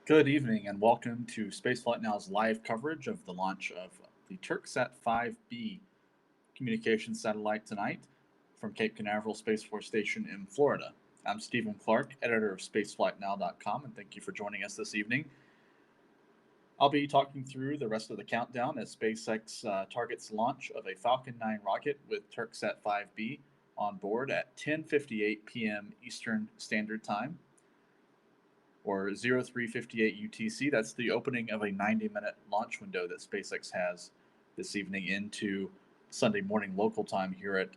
Good evening and welcome to Spaceflight Now's live coverage of the launch of the Turksat 5B communications satellite tonight from Cape Canaveral Space Force Station in Florida. I'm Stephen Clark, editor of spaceflightnow.com, and thank you for joining us this evening. I'll be talking through the rest of the countdown as SpaceX targets launch of a Falcon 9 rocket with Turksat 5B on board at 10:58 p.m. Eastern Standard Time, or 0358 UTC. That's the opening of a 90-minute launch window that SpaceX has this evening into Sunday morning local time here at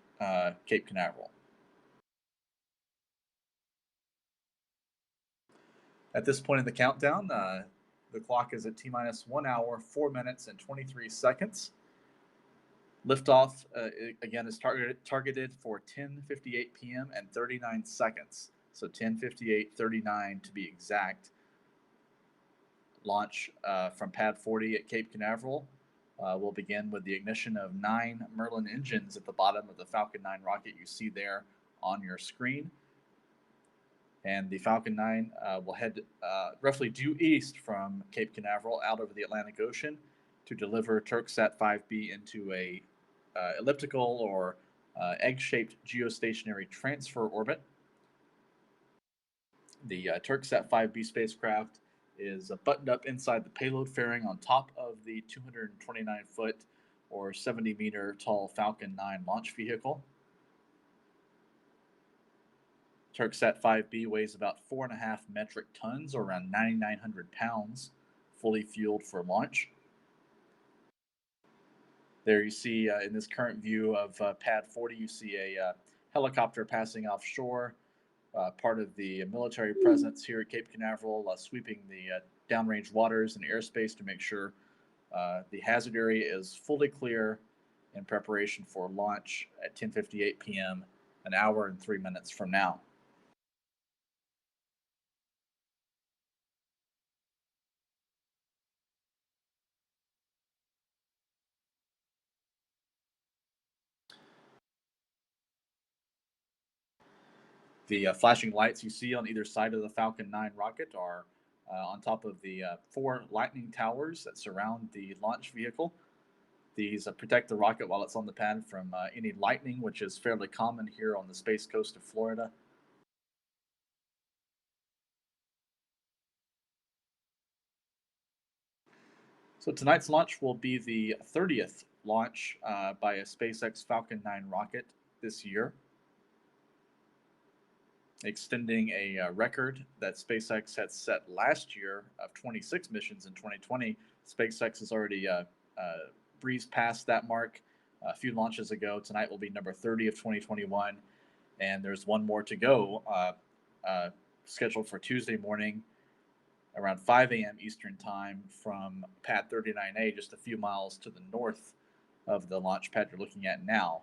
Cape Canaveral. At this point in the countdown, the clock is at T-minus 1 hour, 4 minutes, and 23 seconds. Liftoff, again, is targeted for 10:58 p.m. and 39 seconds. So 10:58:39 to be exact. Launch from Pad 40 at Cape Canaveral will begin with the ignition of 9 Merlin engines at the bottom of the Falcon 9 rocket you see there on your screen. And the Falcon 9 will head roughly due east from Cape Canaveral out over the Atlantic Ocean to deliver Turksat 5B into a elliptical or egg-shaped geostationary transfer orbit. The Turksat 5B spacecraft is buttoned up inside the payload fairing on top of the 229-foot or 70-meter tall Falcon 9 launch vehicle. Turksat 5B weighs about 4.5 metric tons, or around 9,900 pounds, fully fueled for launch. There you see in this current view of Pad 40, you see a helicopter passing offshore, part of the military presence here at Cape Canaveral, sweeping the downrange waters and airspace to make sure the hazard area is fully clear in preparation for launch at 10:58 p.m., an hour and 3 minutes from now. The flashing lights you see on either side of the Falcon 9 rocket are on top of the 4 lightning towers that surround the launch vehicle. These protect the rocket while it's on the pad from any lightning, which is fairly common here on the space coast of Florida. So tonight's launch will be the 30th launch by a SpaceX Falcon 9 rocket this year, extending a record that SpaceX had set last year of 26 missions in 2020. SpaceX has already breezed past that mark a few launches ago. Tonight will be number 30 of 2021, and there's one more to go, scheduled for Tuesday morning around 5 a.m. Eastern Time from Pad 39A, just a few miles to the north of the launch pad you're looking at now,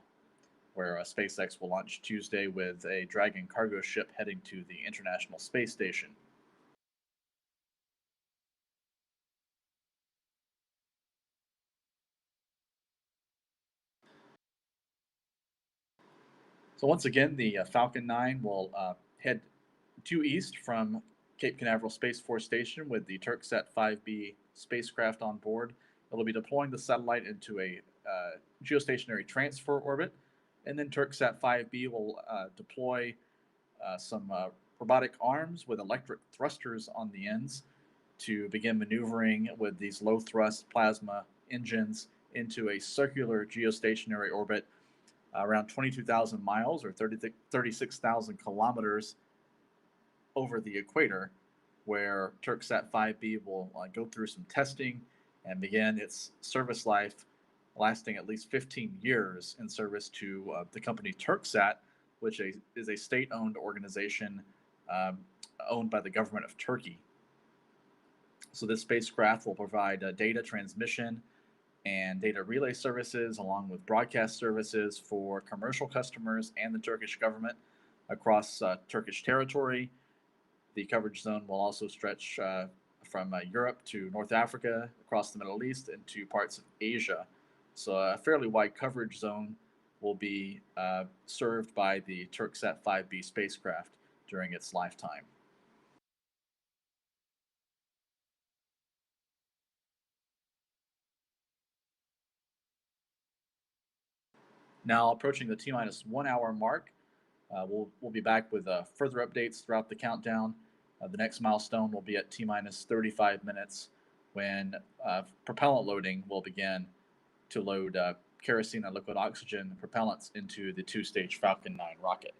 where SpaceX will launch Tuesday with a Dragon cargo ship heading to the International Space Station. So once again, the Falcon 9 will head due east from Cape Canaveral Space Force Station with the Turksat 5B spacecraft on board. It'll be deploying the satellite into a geostationary transfer orbit, and then Turksat 5B will deploy some robotic arms with electric thrusters on the ends to begin maneuvering with these low thrust plasma engines into a circular geostationary orbit around 22,000 miles or 36,000 kilometers over the equator, where Turksat 5B will go through some testing and begin its service life, lasting at least 15 years in service to the company Turksat, which is a state-owned organization owned by the government of Turkey. So this spacecraft will provide data transmission and data relay services, along with broadcast services for commercial customers and the Turkish government across Turkish territory. The coverage zone will also stretch from Europe to North Africa, across the Middle East, and to parts of Asia. So a fairly wide coverage zone will be served by the Turksat 5B spacecraft during its lifetime. Now, approaching the T minus 1 hour mark, we'll be back with further updates throughout the countdown. The next milestone will be at T minus 35 minutes when propellant loading will begin to load kerosene and liquid oxygen propellants into the two-stage Falcon 9 rocket.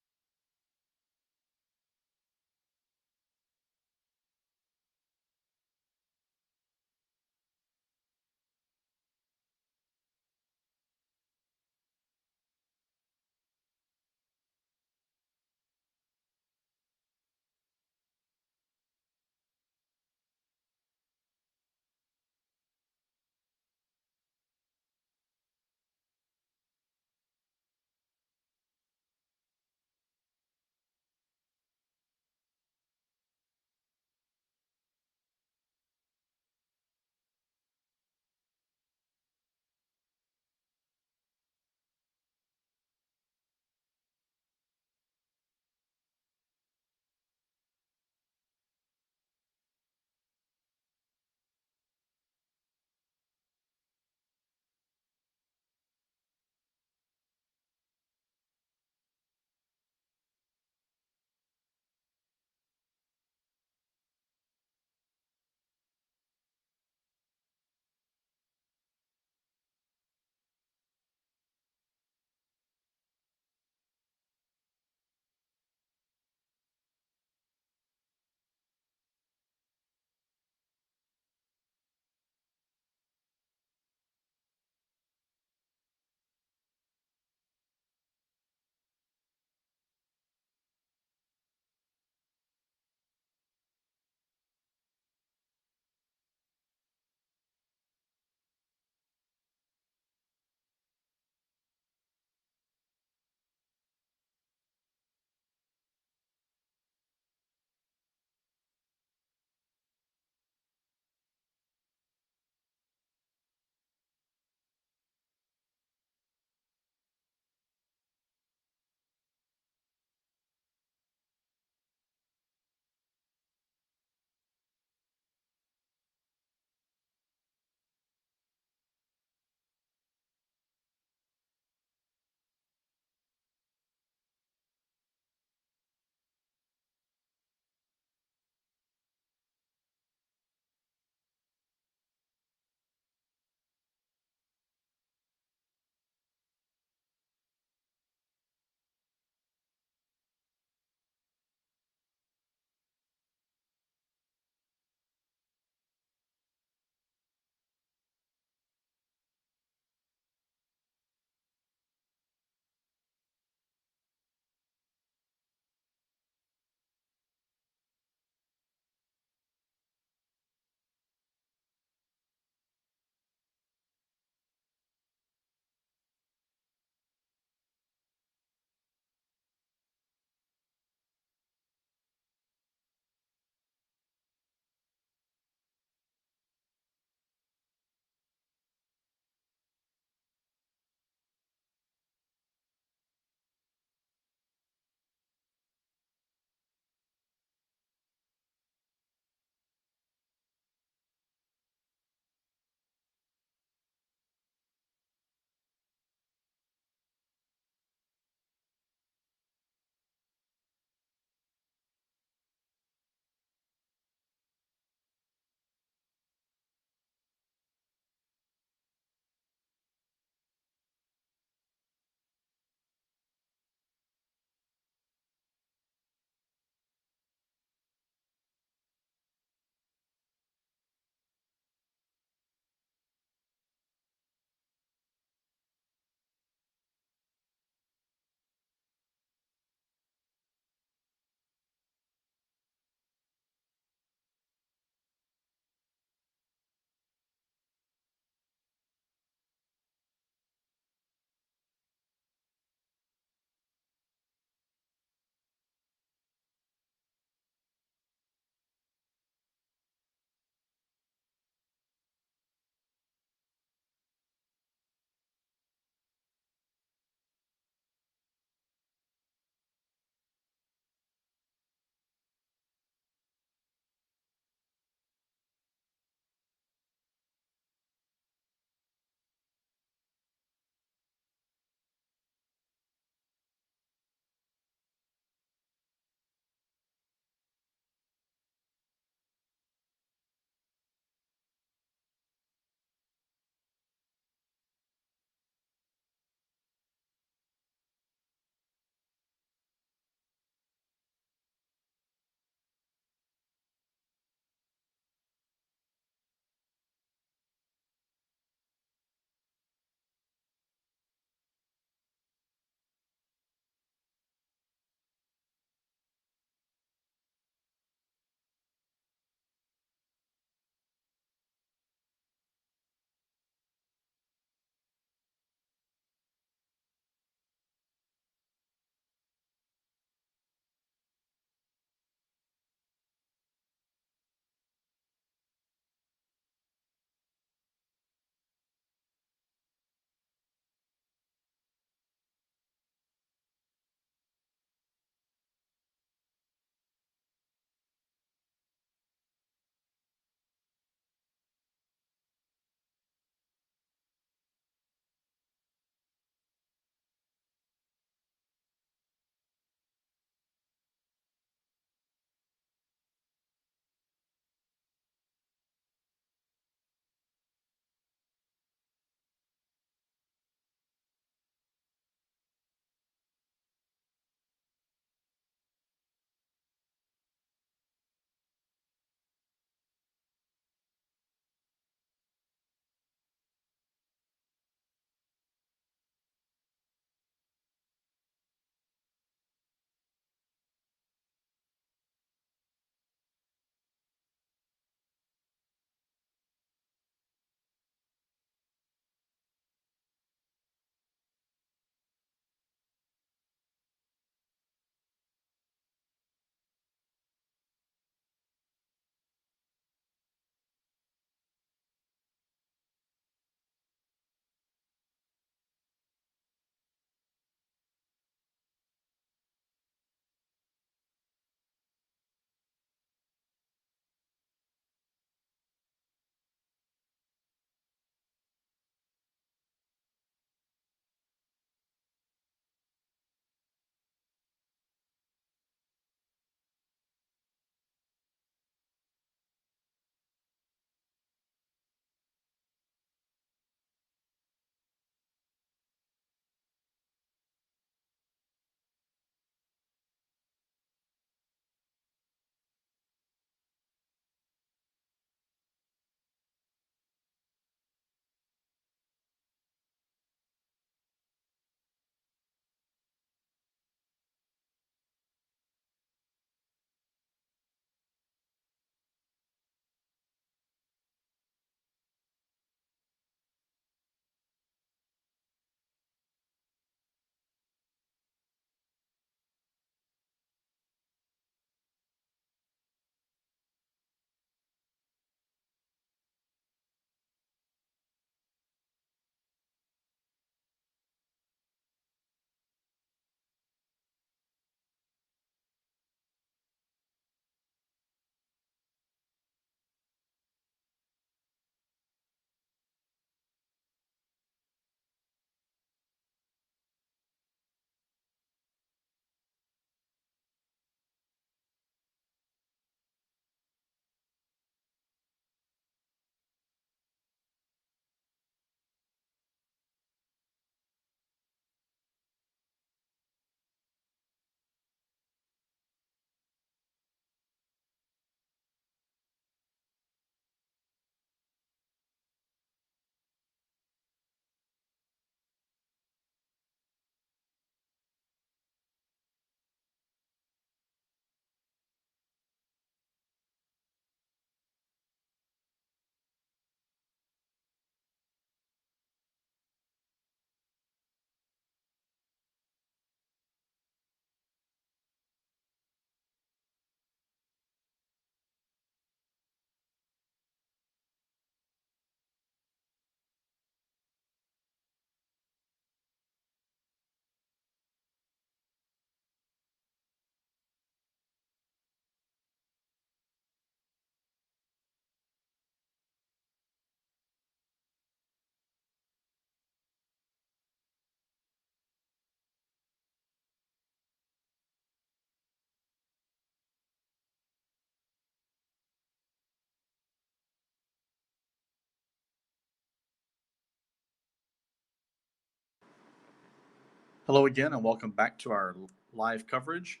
Hello again, and welcome back to our live coverage.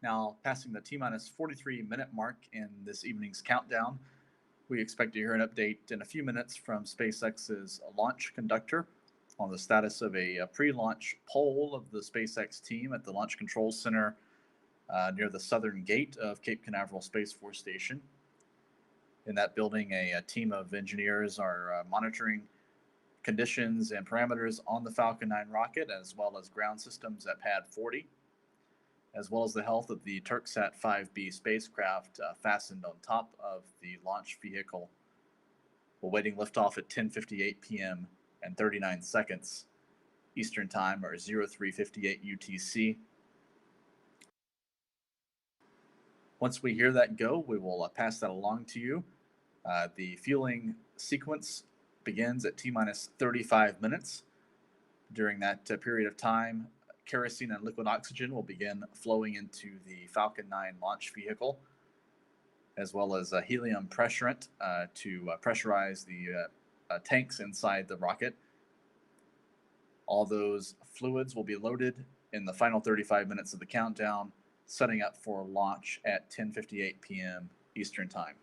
Now, passing the T minus 43-minute mark in this evening's countdown, we expect to hear an update in a few minutes from SpaceX's launch conductor on the status of a pre launch poll of the SpaceX team at the Launch Control Center near the southern gate of Cape Canaveral Space Force Station. In that building, a team of engineers are monitoring conditions and parameters on the Falcon 9 rocket, as well as ground systems at Pad 40, as well as the health of the Turksat 5B spacecraft fastened on top of the launch vehicle, awaiting liftoff at 10:58 p.m. and 39 seconds Eastern Time, or 0358 UTC. Once we hear that go, we will pass that along to you. The fueling sequence begins at T minus 35 minutes. During that period of time, kerosene and liquid oxygen will begin flowing into the Falcon 9 launch vehicle, as well as a helium pressurant to pressurize the tanks inside the rocket. All those fluids will be loaded in the final 35 minutes of the countdown, setting up for launch at 10:58 p.m. Eastern Time.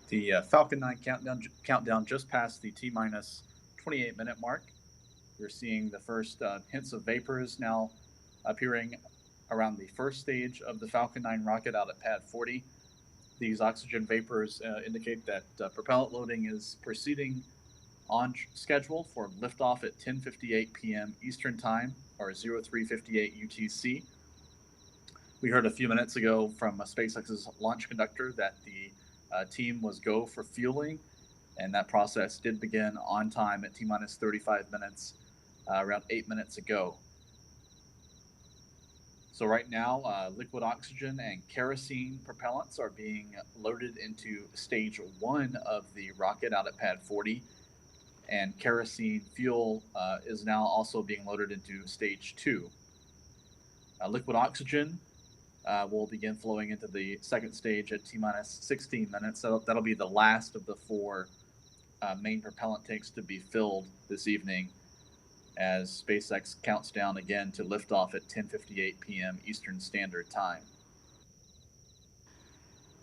The Falcon 9 countdown just passed the T-minus 28-minute mark. We're seeing the first hints of vapors now appearing around the first stage of the Falcon 9 rocket out at pad 40. These oxygen vapors indicate that propellant loading is proceeding on schedule for liftoff at 10:58 p.m. Eastern Time, or 03:58 UTC. We heard a few minutes ago from SpaceX's launch conductor that the team was go for fueling, and that process did begin on time at T-minus 35 minutes, around 8 minutes ago. So right now, liquid oxygen and kerosene propellants are being loaded into stage 1 of the rocket out at pad 40, and kerosene fuel is now also being loaded into stage 2. Liquid oxygen will begin flowing into the second stage at T-minus 16 minutes. So that'll be the last of the 4 main propellant tanks to be filled this evening, as SpaceX counts down again to liftoff at 10:58 p.m. Eastern Standard Time.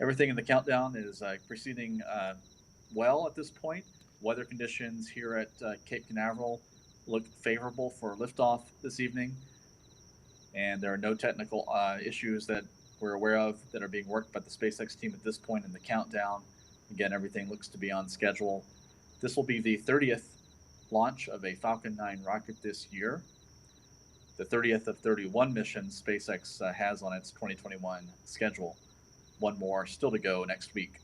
Everything in the countdown is proceeding well at this point. Weather conditions here at Cape Canaveral look favorable for liftoff this evening, and there are no technical issues that we're aware of that are being worked by the SpaceX team at this point in the countdown. Again, everything looks to be on schedule. This will be the 30th launch of a Falcon 9 rocket this year, the 30th of 31 missions SpaceX has on its 2021 schedule. One more still to go next week.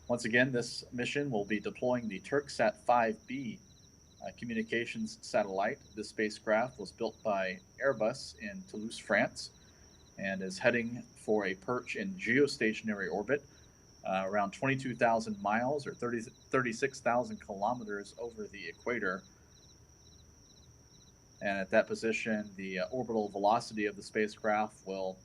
Once again, this mission will be deploying the Turksat 5B communications satellite. This spacecraft was built by Airbus in Toulouse, France, and is heading for a perch in geostationary orbit, around 22,000 miles or 36,000 kilometers over the equator. And at that position, the orbital velocity of the spacecraft will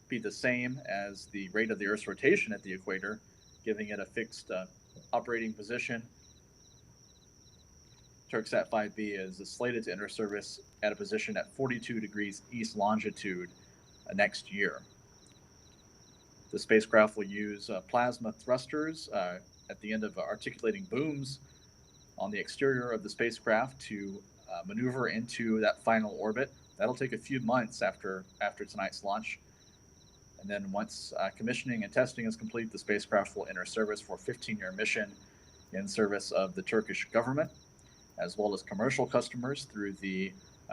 be the same as the rate of the Earth's rotation at the equator, giving it a fixed operating position. Turksat 5B is slated to enter service at a position at 42 degrees east longitude next year. The spacecraft will use plasma thrusters at the end of articulating booms on the exterior of the spacecraft to maneuver into that final orbit. That'll take a few months after tonight's launch. And then once commissioning and testing is complete, the spacecraft will enter service for a 15-year mission in service of the Turkish government, as well as commercial customers through the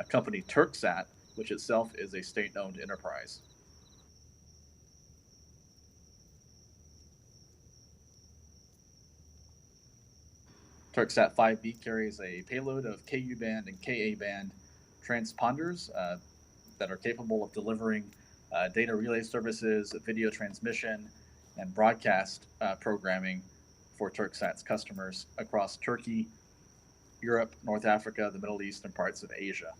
company Turksat, which itself is a state-owned enterprise. Turksat 5B carries a payload of Ku-band and Ka-band transponders that are capable of delivering data relay services, video transmission, and broadcast programming for Turksat's customers across Turkey, Europe, North Africa, the Middle East, and parts of Asia.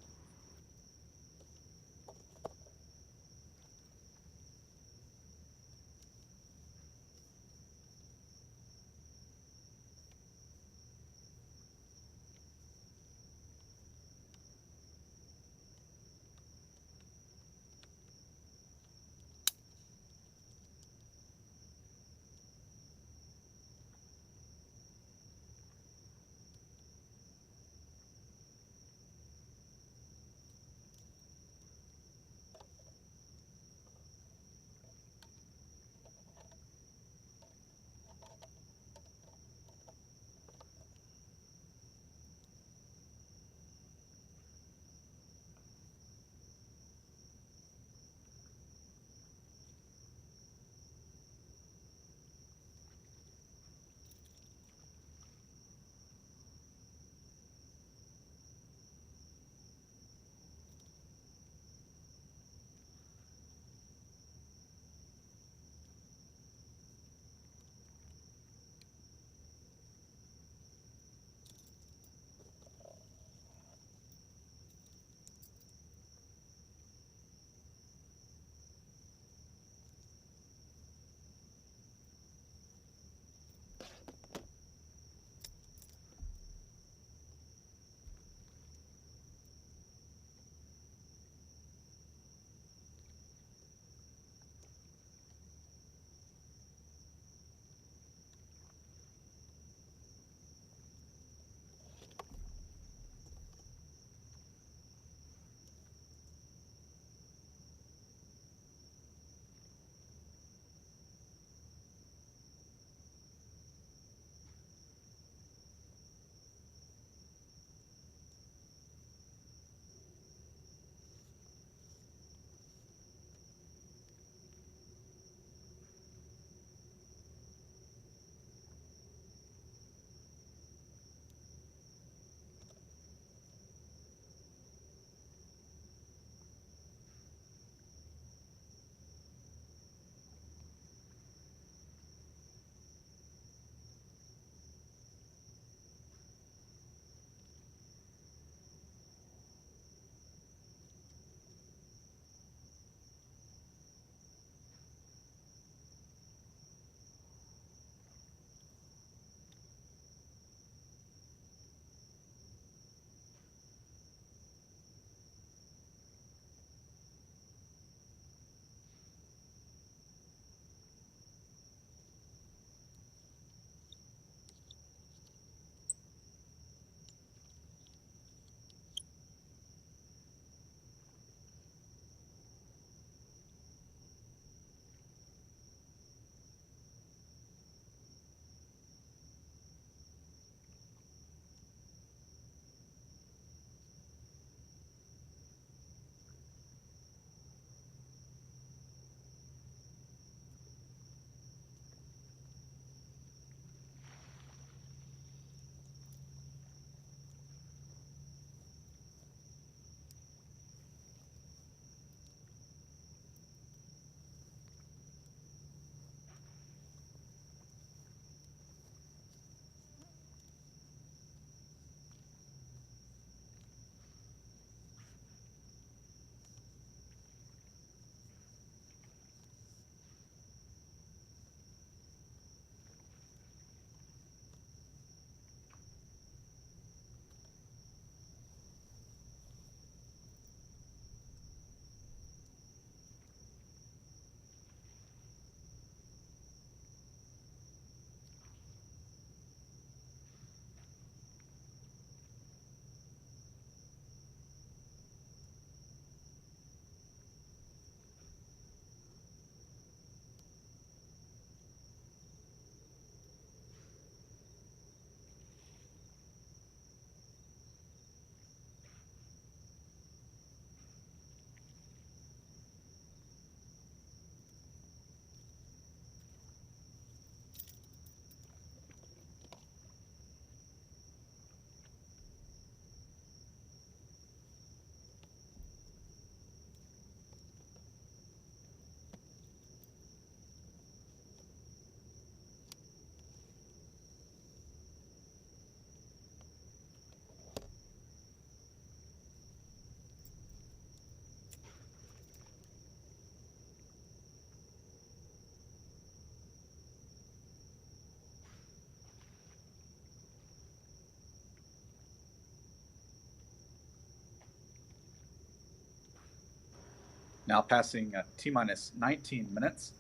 Now passing T-minus 19 minutes.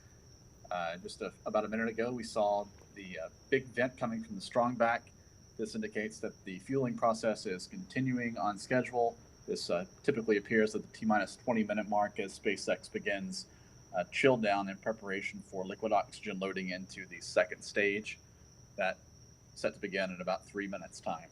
Just about a minute ago, we saw the big vent coming from the strong back. This indicates that the fueling process is continuing on schedule. This typically appears at the T-minus 20-minute mark as SpaceX begins chill down in preparation for liquid oxygen loading into the second stage. That set to begin in about 3 minutes' time.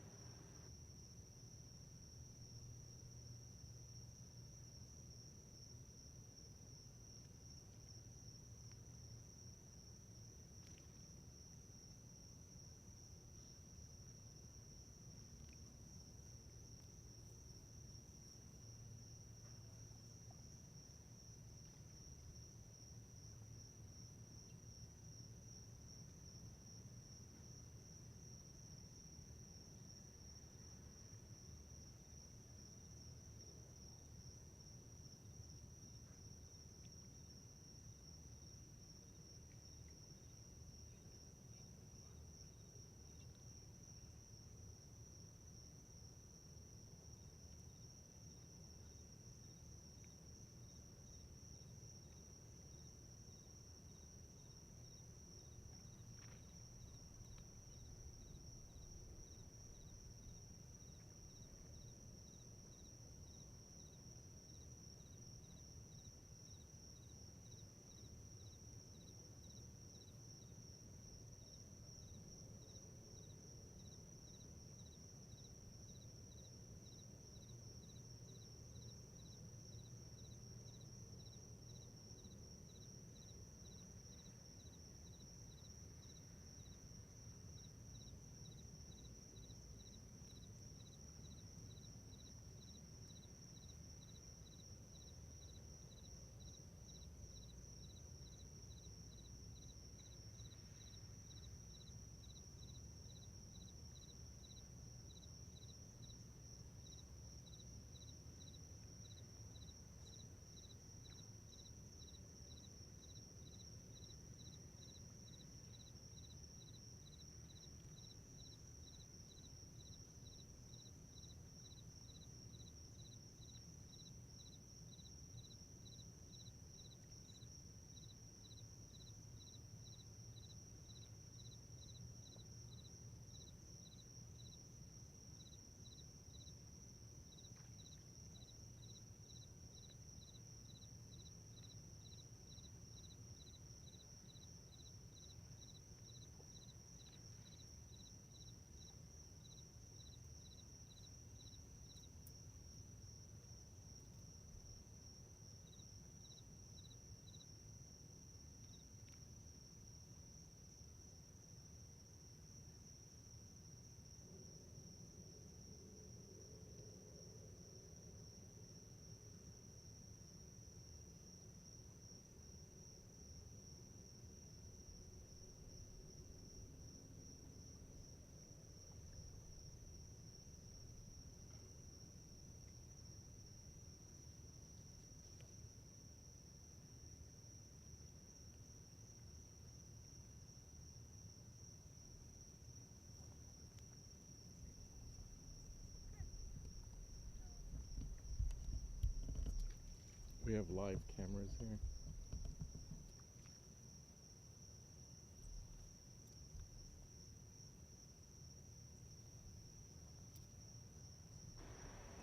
We have live cameras here.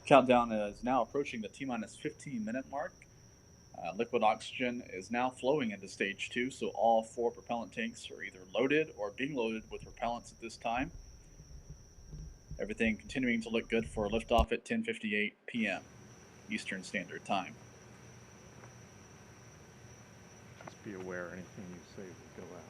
Countdown is now approaching the T-minus 15-minute mark. Liquid oxygen is now flowing into stage 2, so all 4 propellant tanks are either loaded or being loaded with propellants at this time. Everything continuing to look good for liftoff at 10:58 p.m. Eastern Standard Time. Just be aware anything you say will go out.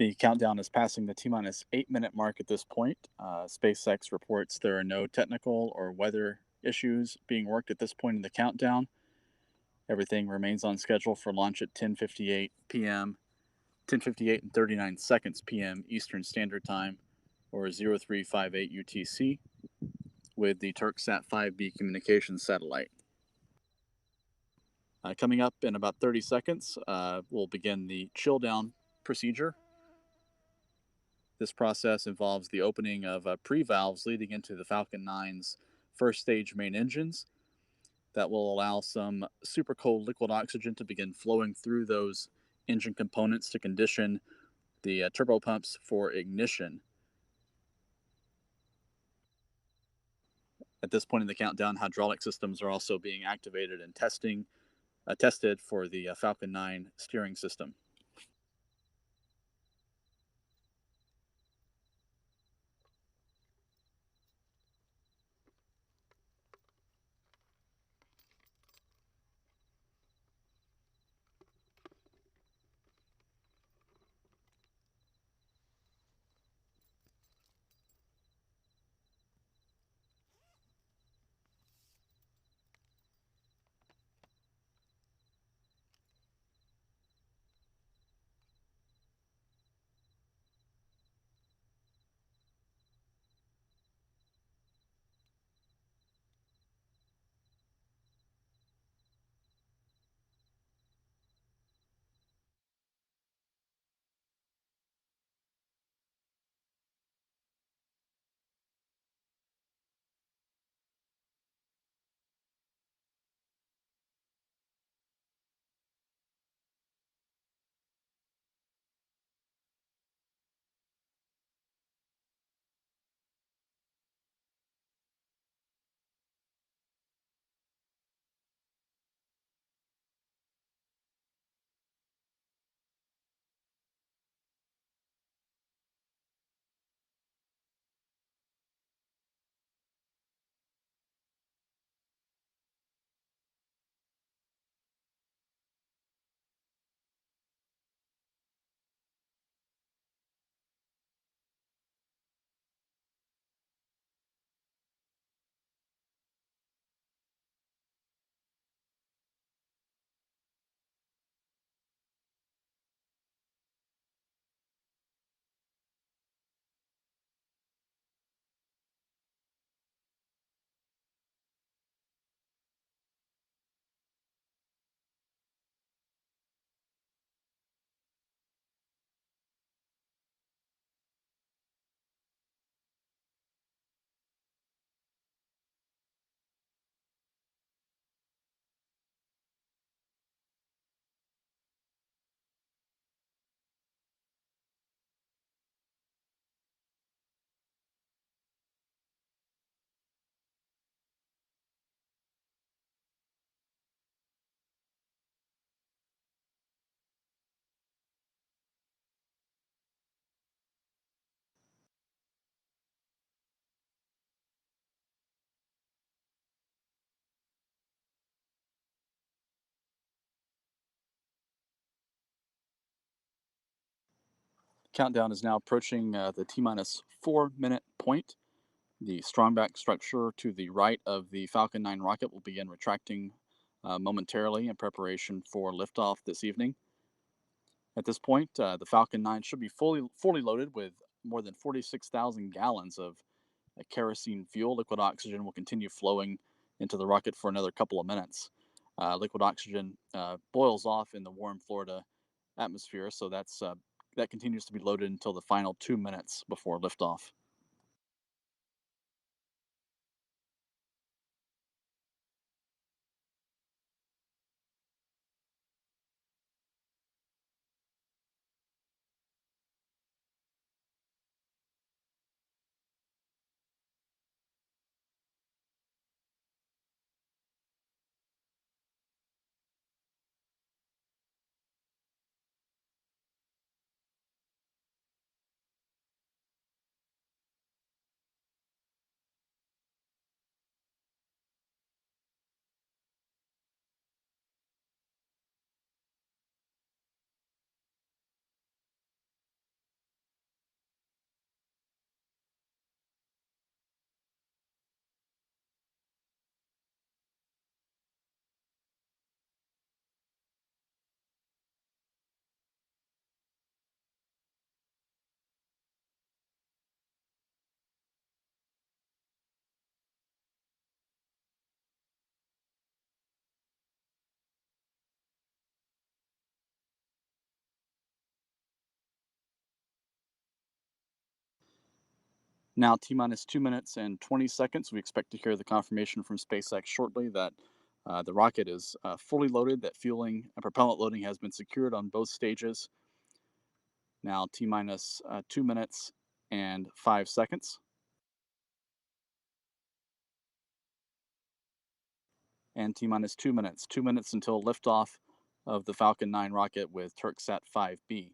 The countdown is passing the T-minus 8-minute mark at this point. SpaceX reports there are no technical or weather issues being worked at this point in the countdown. Everything remains on schedule for launch at 10:58 p.m., 10:58 and 39 seconds p.m. Eastern Standard Time, or 0358 UTC, with the Turksat 5B communications satellite. Coming up in about 30 seconds, we'll begin the chill down procedure. This process involves the opening of pre-valves leading into the Falcon 9's first stage main engines. That will allow some super cold liquid oxygen to begin flowing through those engine components to condition the turbo pumps for ignition. At this point in the countdown, hydraulic systems are also being activated and tested for the Falcon 9 steering system. Countdown is now approaching the T-minus 4-minute point. The strongback structure to the right of the Falcon 9 rocket will begin retracting momentarily in preparation for liftoff this evening. At this point, the Falcon 9 should be fully loaded with more than 46,000 gallons of kerosene fuel. Liquid oxygen will continue flowing into the rocket for another couple of minutes. Liquid oxygen boils off in the warm Florida atmosphere, so that continues to be loaded until the final 2 minutes before liftoff. Now, T minus 2 minutes and 20 seconds. We expect to hear the confirmation from SpaceX shortly that the rocket is fully loaded, that fueling and propellant loading has been secured on both stages. Now, T minus 2 minutes and 5 seconds. And T minus 2 minutes. 2 minutes until liftoff of the Falcon 9 rocket with Turksat 5B.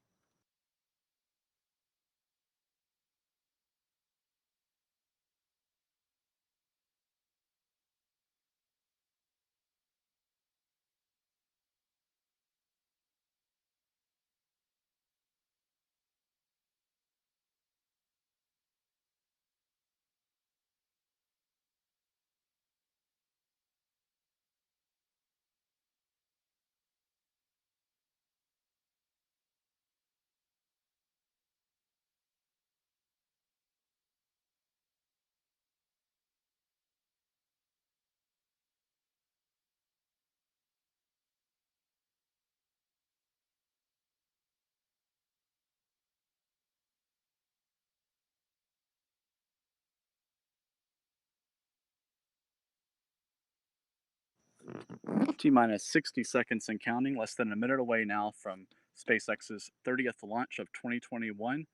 T minus 60 seconds and counting, less than a minute away now from SpaceX's 30th launch of 2021,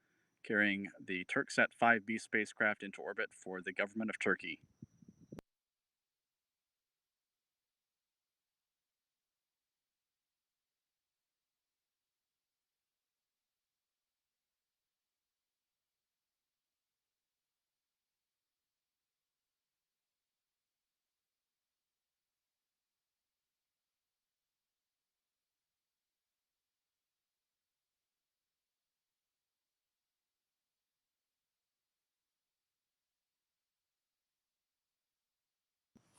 carrying the Turksat 5B spacecraft into orbit for the government of Turkey.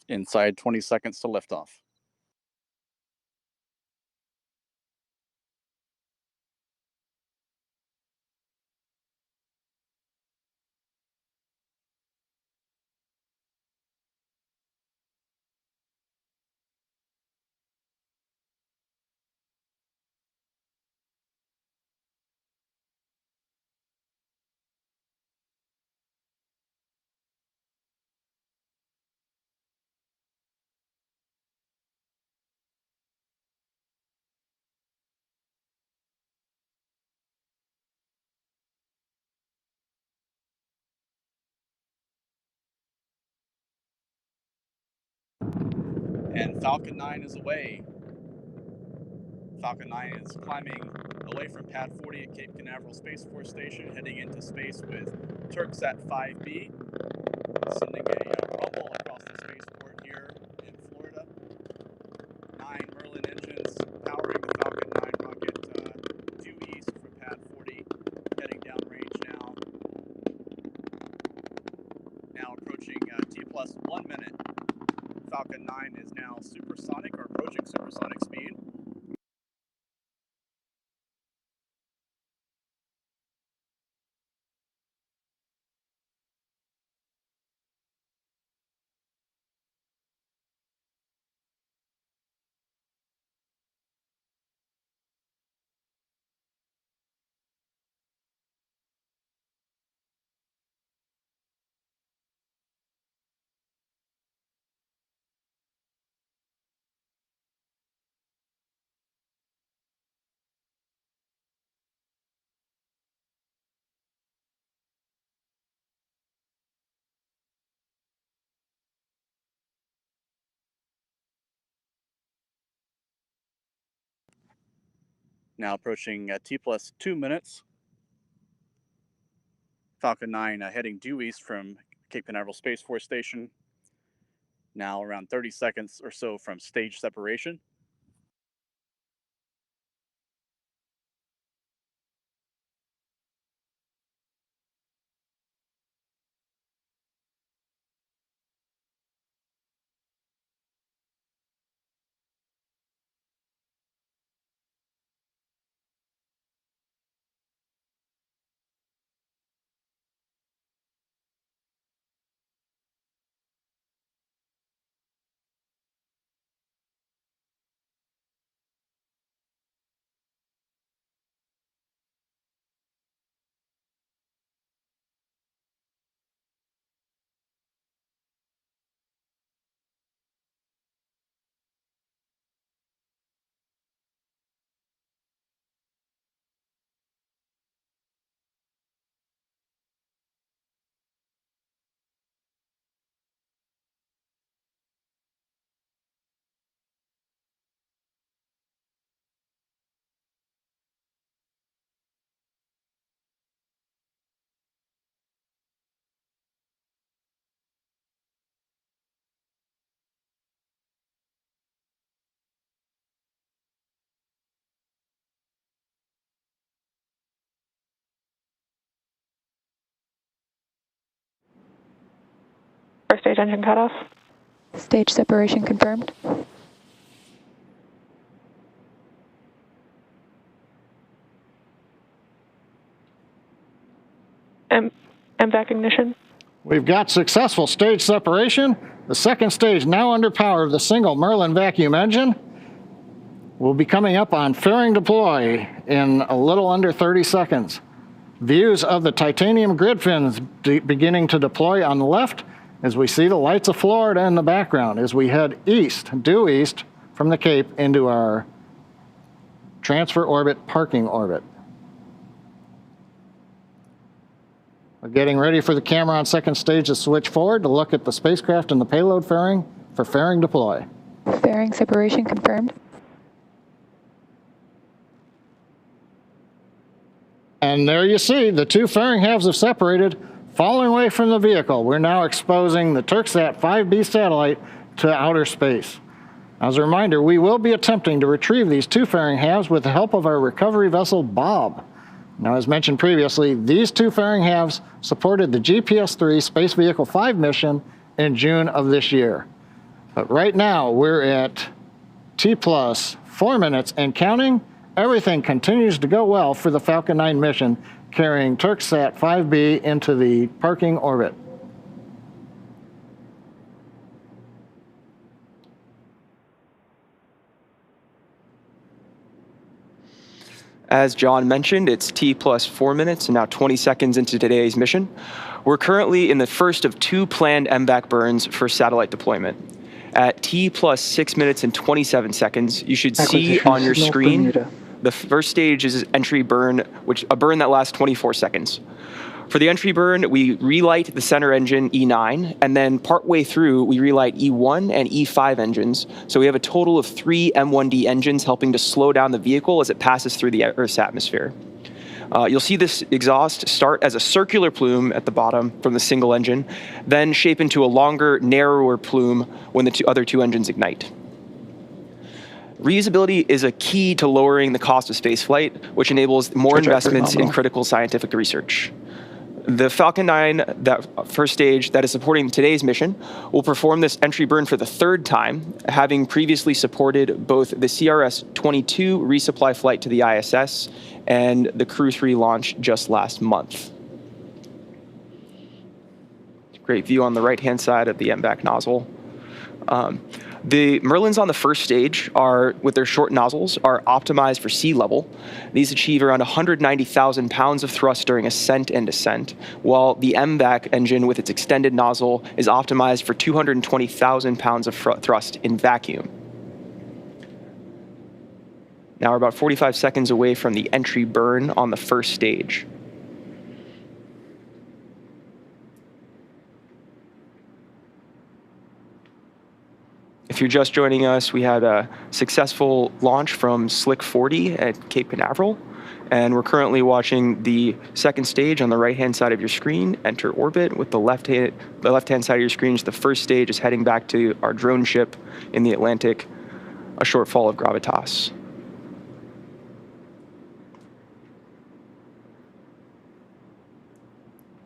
Inside 20 seconds to liftoff. And Falcon 9 is away. Falcon 9 is climbing away from Pad 40 at Cape Canaveral Space Force Station, heading into space with Turksat 5B, sending a rumble across the spaceport here in Florida. 9 Merlin engines powering the Falcon 9 rocket due east from Pad 40, heading downrange now. Now approaching T plus 1 minute. Falcon 9 is now supersonic or approaching supersonic speed. Now approaching T plus 2 minutes. Falcon 9 heading due east from Cape Canaveral Space Force Station. Now around 30 seconds or so from stage separation. First stage engine cutoff. Stage separation confirmed. MVAC ignition. We've got successful stage separation. The second stage now under power of the single Merlin vacuum engine will be coming up on fairing deploy in a little under 30 seconds. Views of the titanium grid fins beginning to deploy on the left as we see the lights of Florida in the background as we head east, due east from the Cape into our transfer orbit parking orbit. We're getting ready for the camera on second stage to switch forward to look at the spacecraft and the payload fairing for fairing deploy. Fairing separation confirmed. And there you see the two fairing halves have separated, falling away from the vehicle. We're now exposing the Turksat 5B satellite to outer space. As a reminder, we will be attempting to retrieve these two fairing halves with the help of our recovery vessel, Bob. Now, as mentioned previously, these two fairing halves supported the GPS-3 Space Vehicle 5 mission in June of this year. But right now, we're at T+4 minutes and counting. Everything continues to go well for the Falcon 9 mission, carrying Turksat 5B into the parking orbit. As John mentioned, it's T+4 minutes and now 20 seconds into today's mission. We're currently in the first of two planned MVAC burns for satellite deployment. At T+6 minutes and 27 seconds, you should see on your screen the first stage is entry burn, a burn that lasts 24 seconds. For the entry burn, we relight the center engine E9, and then partway through, we relight E1 and E5 engines. So we have a total of 3 M1D engines helping to slow down the vehicle as it passes through the Earth's atmosphere. You'll see this exhaust start as a circular plume at the bottom from the single engine, then shape into a longer, narrower plume when the other two engines ignite. Reusability is a key to lowering the cost of spaceflight, which enables more investments in critical scientific research. The Falcon 9, that first stage that is supporting today's mission, will perform this entry burn for the third time, having previously supported both the CRS-22 resupply flight to the ISS and the Crew 3 launch just last month. Great view on the right-hand side of the MVAC nozzle. The Merlins on the first stage with their short nozzles, are optimized for sea level. These achieve around 190,000 pounds of thrust during ascent and descent, while the MVAC engine with its extended nozzle is optimized for 220,000 pounds of thrust in vacuum. Now we're about 45 seconds away from the entry burn on the first stage. If you're just joining us, we had a successful launch from Slick 40 at Cape Canaveral, and we're currently watching the second stage on the right-hand side of your screen enter orbit. With the left-hand side of your screen, the first stage is heading back to our drone ship in the Atlantic, a short fall of gravitas.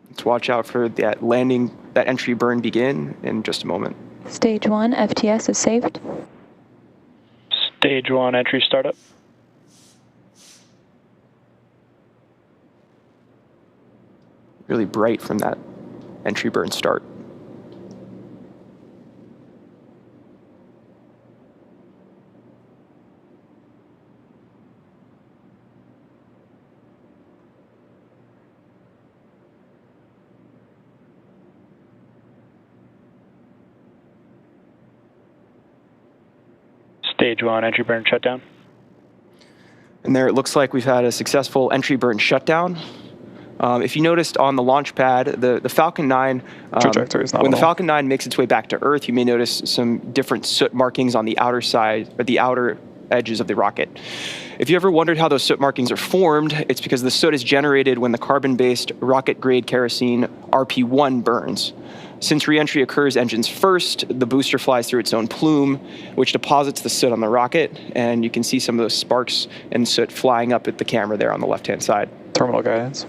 Let's watch out for that landing, that entry burn begin in just a moment. Stage 1 FTS is saved. Stage 1 entry startup. Really bright from that entry burn start. Stage 1 entry burn shutdown. And there it looks like we've had a successful entry burn shutdown. If you noticed on the launch pad, the Falcon 9, when the Falcon 9 makes its way back to Earth, you may notice some different soot markings on the outer side, or the outer edges of the rocket. If you ever wondered how those soot markings are formed, it's because the soot is generated when the carbon-based rocket-grade kerosene RP1 burns. Since reentry occurs engines first, the booster flies through its own plume, which deposits the soot on the rocket, and you can see some of those sparks and soot flying up at the camera there on the left-hand side. Terminal guidance.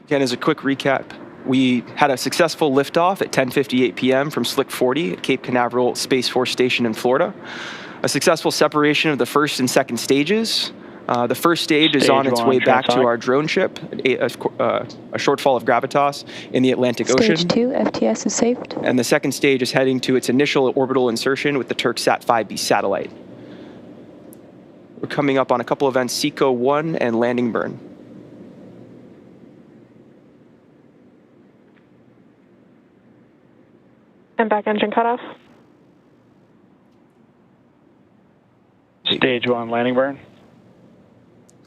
Again, as a quick recap, we had a successful liftoff at 10:58 p.m. from Slick 40 at Cape Canaveral Space Force Station in Florida. A successful separation of the first and second stages. The first stage is on its way back to our drone ship, a shortfall of gravitas in the Atlantic Ocean. Stage 2, FTS is saved. And the second stage is heading to its initial orbital insertion with the Turksat 5B satellite. We're coming up on a couple events, SECO 1 and landing burn. And back engine cutoff. Stage 1 landing burn.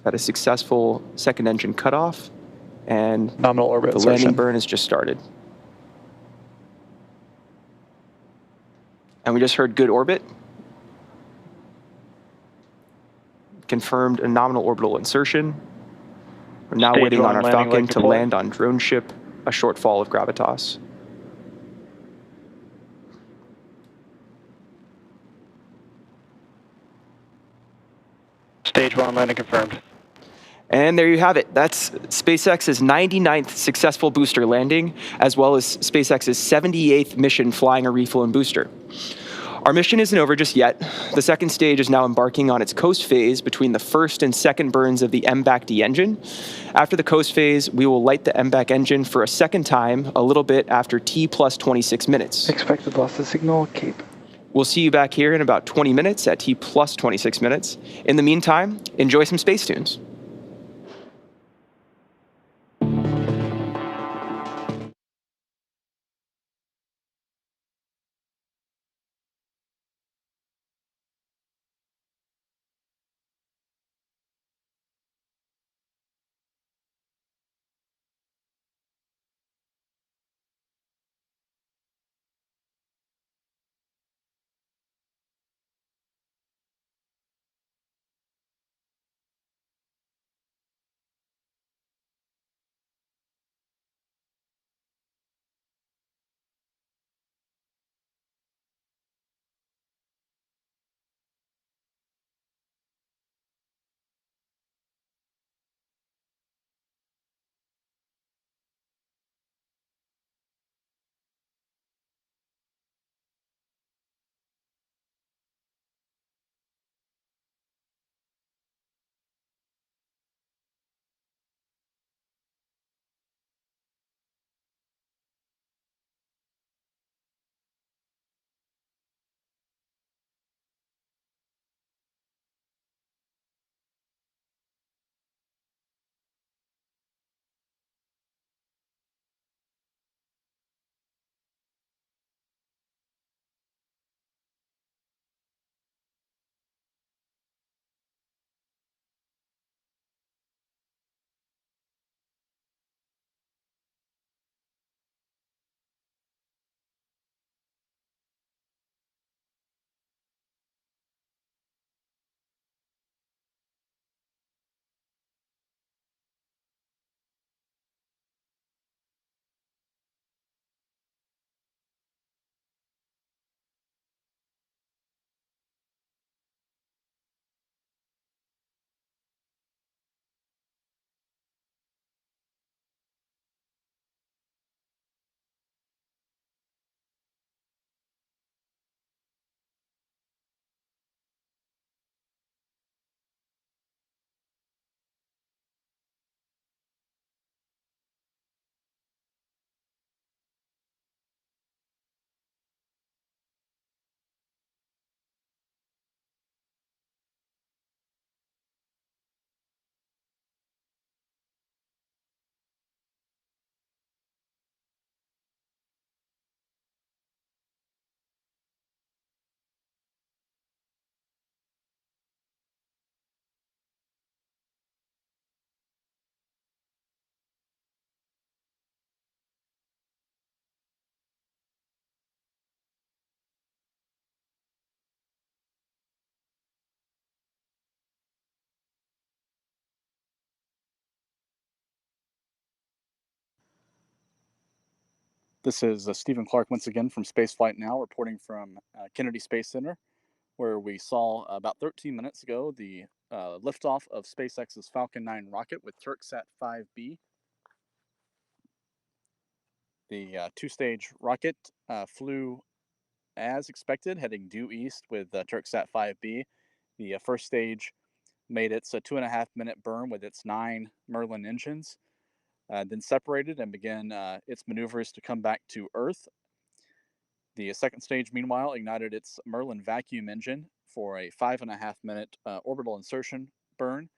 Had a successful second engine cutoff, and Nominal orbit the insertion. landing burn has just started. And we just heard good orbit. Confirmed a nominal orbital insertion. We're now Stage waiting on 1 our landing Falcon leg to deployed. land on drone ship, a shortfall of gravitas. Stage 1 landing confirmed. And there you have it. That's SpaceX's 99th successful booster landing, as well as SpaceX's 78th mission flying a refuel and booster. Our mission isn't over just yet. The second stage is now embarking on its coast phase between the first and second burns of the MBAC-D engine. After the coast phase, we will light the MBAC engine for a second time, a little bit after T plus 26 minutes. Expected loss of signal, Cape. We'll see you back here in about 20 minutes at T plus 26 minutes. In the meantime, enjoy some space tunes. This is Stephen Clark once again from Spaceflight Now, reporting from Kennedy Space Center, where we saw about 13 minutes ago the liftoff of SpaceX's Falcon 9 rocket with Turksat 5B. The two-stage rocket flew as expected, heading due east with Turksat 5B. The first stage made its 2.5-minute burn with its 9 Merlin engines, then separated and began its maneuvers to come back to Earth. The second stage, meanwhile, ignited its Merlin vacuum engine for a 5.5-minute orbital insertion burn.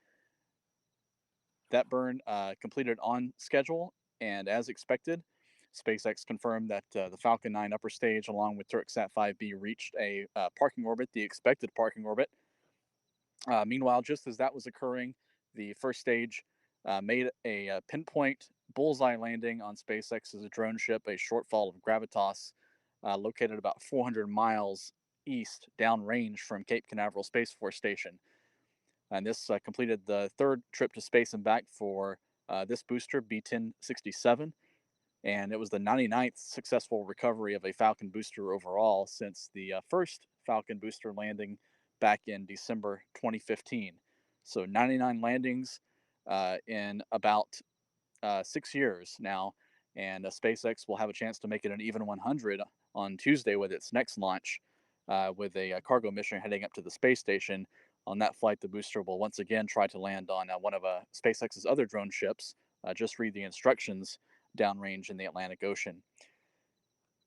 That burn completed on schedule and as expected. SpaceX confirmed that the Falcon 9 upper stage, along with Turksat 5B, reached a parking orbit, the expected parking orbit. Meanwhile, just as that was occurring, the first stage made a pinpoint bullseye landing on SpaceX's drone ship, a shortfall of Gravitas, located about 400 miles east downrange from Cape Canaveral Space Force Station. And this completed the third trip to space and back for this booster, B-1067. And it was the 99th successful recovery of a Falcon booster overall since the first Falcon booster landing back in December 2015. So 99 landings in about 6 years now, and SpaceX will have a chance to make it an even 100 on Tuesday with its next launch, with a cargo mission heading up to the space station. On that flight, the booster will once again try to land on one of SpaceX's other drone ships. Just read the instructions downrange in the Atlantic Ocean.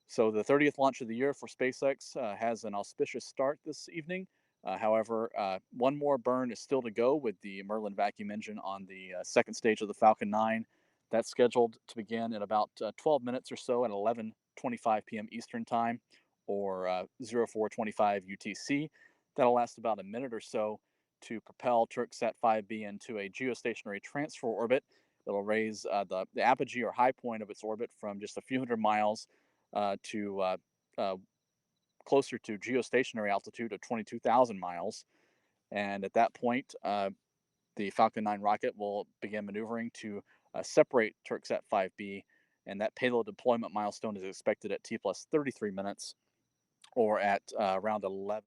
So the 30th launch of the year for SpaceX has an auspicious start this evening. However, one more burn is still to go with the Merlin vacuum engine on the second stage of the Falcon 9. That's scheduled to begin in about 12 minutes or so at 11:25 p.m. Eastern Time, or 04:25 UTC. That'll last about a minute or so to propel Turksat 5B into a geostationary transfer orbit. It'll raise the apogee or high point of its orbit from just a few hundred miles to closer to geostationary altitude of 22,000 miles. And at that point, the Falcon 9 rocket will begin maneuvering to separate Turksat 5B, and that payload deployment milestone is expected at T plus 33 minutes, or at around 11.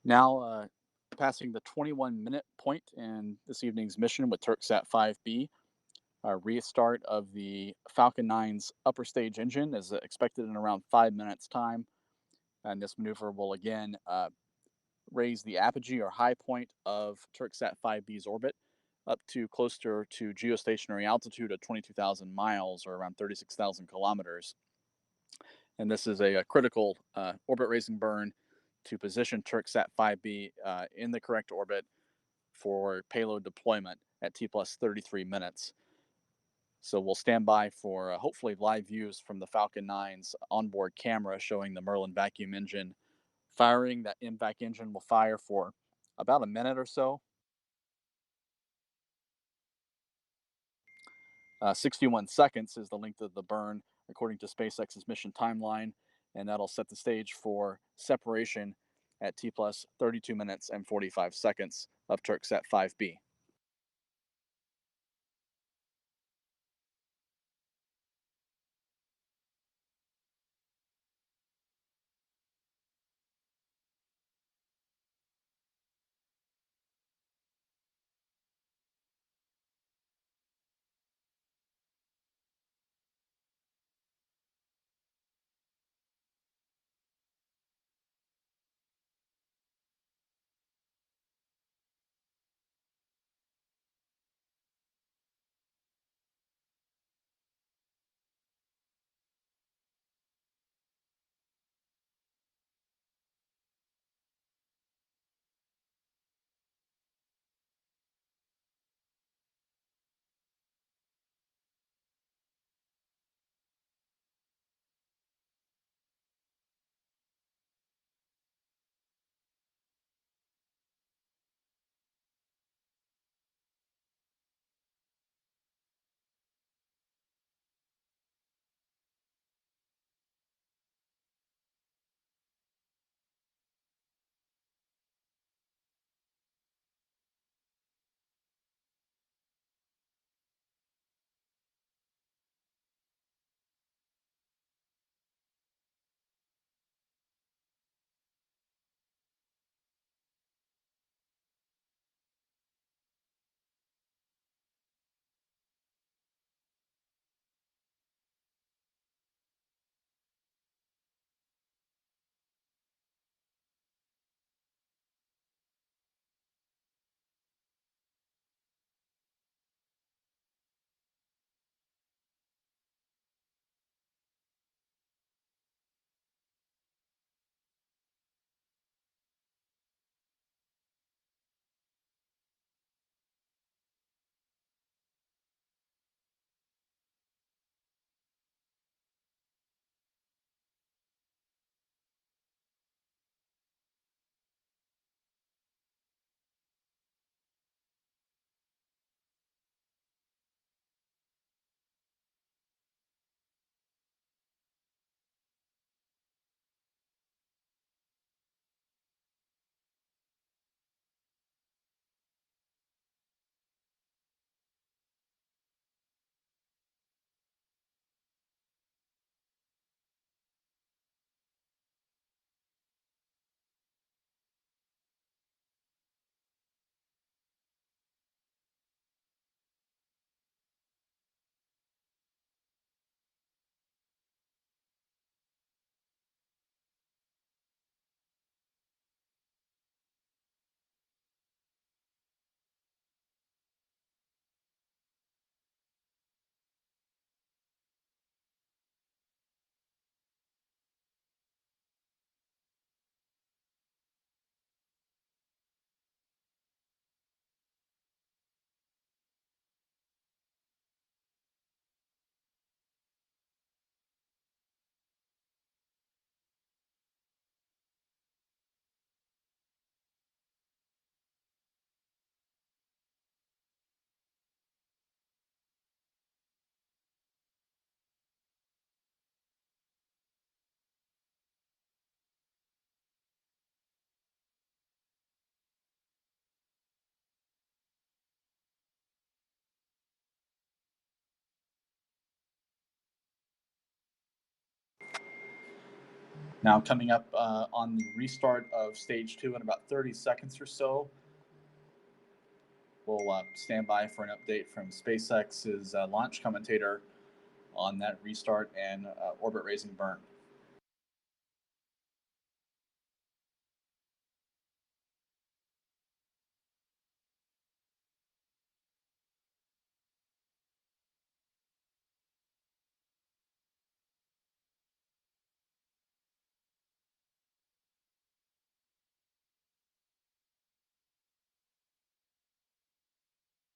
Now, passing the 21-minute point in this evening's mission with Turksat 5B, restart of the Falcon 9's upper stage engine is expected in around 5 minutes time. And this maneuver will again raise the apogee or high point of Turksat 5B's orbit up to closer to geostationary altitude of 22,000 miles or around 36,000 kilometers. And this is a critical orbit raising burn to position Turksat 5B in the correct orbit for payload deployment at T plus 33 minutes. So we'll stand by for hopefully live views from the Falcon 9's onboard camera showing the Merlin vacuum engine firing. That MVAC engine will fire for about a minute or so. 61 seconds is the length of the burn according to SpaceX's mission timeline, and that'll set the stage for separation at T plus 32 minutes and 45 seconds of Turksat 5B. Now coming up on the restart of stage 2 in about 30 seconds or so, we'll stand by for an update from SpaceX's launch commentator on that restart and orbit raising burn.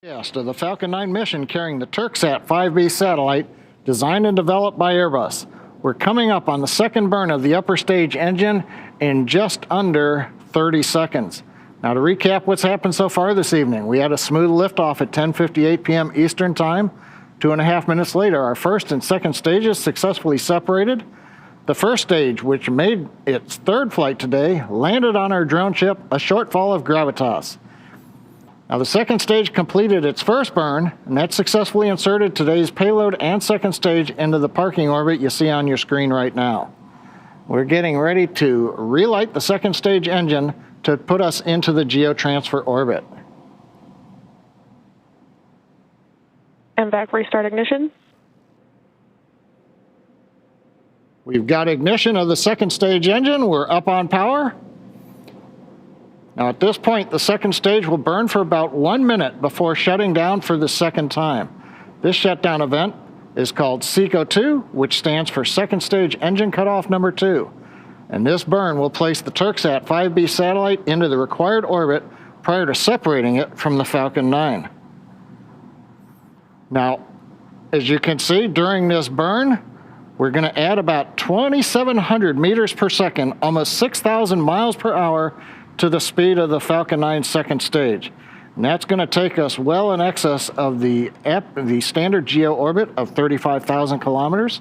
Yes, to the Falcon 9 mission carrying the Turksat 5B satellite designed and developed by Airbus. We're coming up on the second burn of the upper stage engine in just under 30 seconds. Now to recap what's happened so far this evening, we had a smooth liftoff at 10:58 p.m. Eastern Time. 2.5 minutes later, our first and second stages successfully separated. The first stage, which made its third flight today, landed on our drone ship, a shortfall of gravitas. Now the second stage completed its first burn, and that successfully inserted today's payload and second stage into the parking orbit you see on your screen right now. We're getting ready to relight the second stage engine to put us into the geotransfer orbit. MVAC restart ignition. We've got ignition of the second stage engine. We're up on power. Now at this point, the second stage will burn for about 1 minute before shutting down for the second time. This shutdown event is called SECO-2, which stands for Second Stage Engine Cutoff Number 2. And this burn will place the Turksat 5B satellite into the required orbit prior to separating it from the Falcon 9. Now, as you can see, during this burn, we're going to add about 2,700 meters per second, almost 6,000 miles per hour, to the speed of the Falcon 9 second stage. And that's going to take us well in excess of the standard geo orbit of 35,000 kilometers.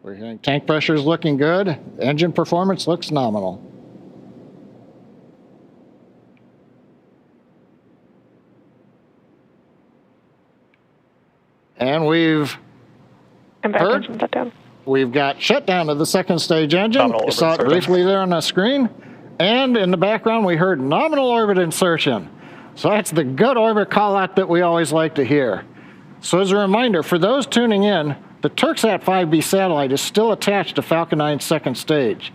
We're hearing tank pressure is looking good. Engine performance looks nominal. And we've MVAC engine shutdown. We've got shutdown of the second stage engine. You saw it briefly there on the screen. And in the background, we heard nominal orbit insertion. So that's the good orbit call out that we always like to hear. So as a reminder, for those tuning in, the Turksat 5B satellite is still attached to Falcon 9's second stage.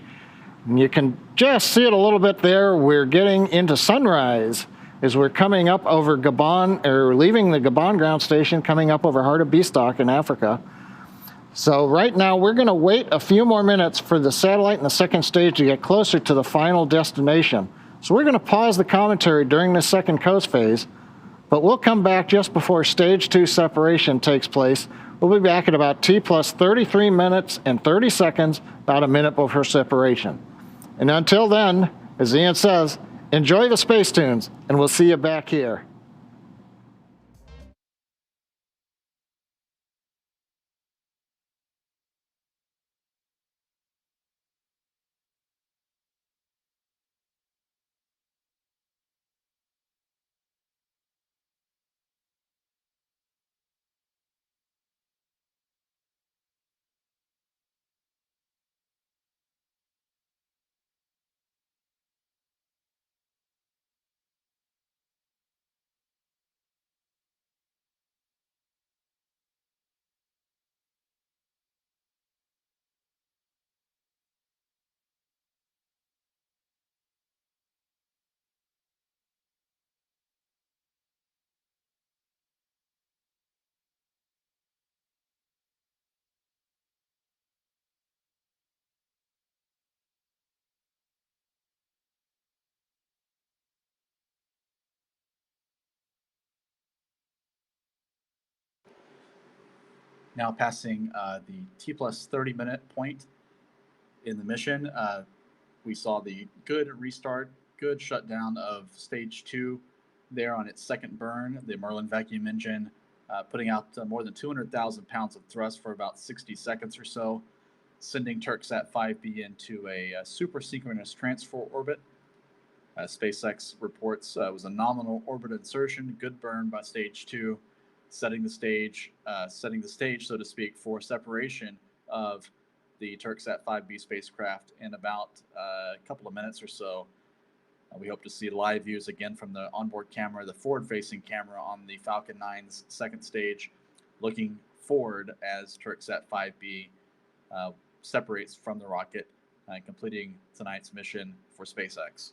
And you can just see it a little bit there. We're getting into sunrise as we're coming up over Gabon, or leaving the Gabon ground station, coming up over Heart of Beastock in Africa. So right now, we're going to wait a few more minutes for the satellite and the second stage to get closer to the final destination. So we're going to pause the commentary during the second coast phase, but we'll come back just before stage 2 separation takes place. We'll be back at about T plus 33 minutes and 30 seconds, about a minute before separation. And until then, as Ian says, enjoy the space tunes, and we'll see you back here. Now passing the T plus 30 minute point in the mission, we saw the good restart, good shutdown of stage 2 there on its second burn, the Merlin vacuum engine putting out more than 200,000 pounds of thrust for about 60 seconds or so, sending Turksat 5B into a super synchronous transfer orbit. SpaceX reports was a nominal orbit insertion, good burn by stage 2, setting the stage, so to speak, for separation of the Turksat 5B spacecraft in about a couple of minutes or so. We hope to see live views again from the onboard camera, the forward-facing camera on the Falcon 9's second stage, looking forward as Turksat 5B separates from the rocket, completing tonight's mission for SpaceX.